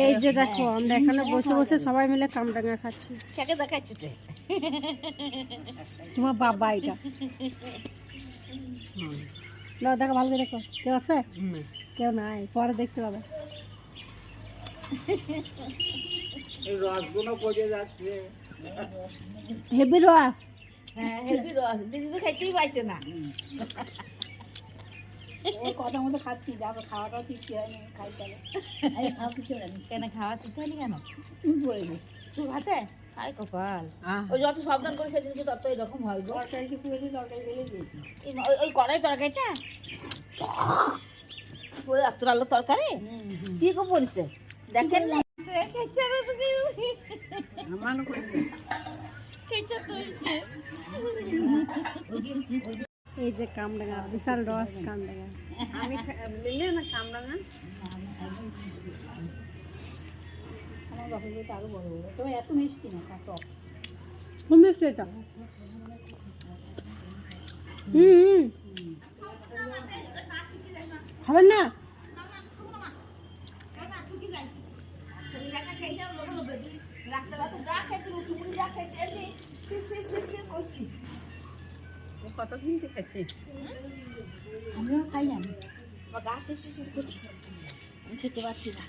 এই যে দেখো আমরা এখানে বসে বসে সবাই মিলে কামরাঙা খাচ্ছি। কাকে দেখাচ্ছি তো? তোমার বাবা এটা না দেখো, ভালো করে দেখো, কেউ আছে? কেউ নাই, পরে দেখতে পাবে। রসগুলো পড়ে যাচ্ছে, হেভি রস। হ্যাঁ হেভি রস, দিদি তো খাইতেই পাইছে না। ওর কথা মতো খাচ্ছি, যাবো খাওয়াটাও তৃপ্তি হয়নি, খাই চলে। খাওয়া কিছু হয়নি কেন খাওয়া ঠিক হয়নি কেন? পড়েনি তুই ভাতে আয় কপাল, ওই যত সাবধান করে সেদিন কি তত এরকম হয় গো। তরকারিকে পুড়ে তরকারি ফেলে দিয়েছি। ওই কড়াই তরকারিটা ওই এত আলো তরকারি কি গো বলছে দেখেন না? এই যে কামরাঙা, বিশাল রস কামরাঙা। আমি নিলে না কামরাঙা, আমার বাপের বাড়িতে আরো বড় বড়, তবে এত মিষ্টি না, টক। খুব মিষ্টি এটা। খাবেন না? কত কিনতে খাচ্ছি, আমিও খাই না, গাছ শেষ করছি, আমি খেতে পারছি না।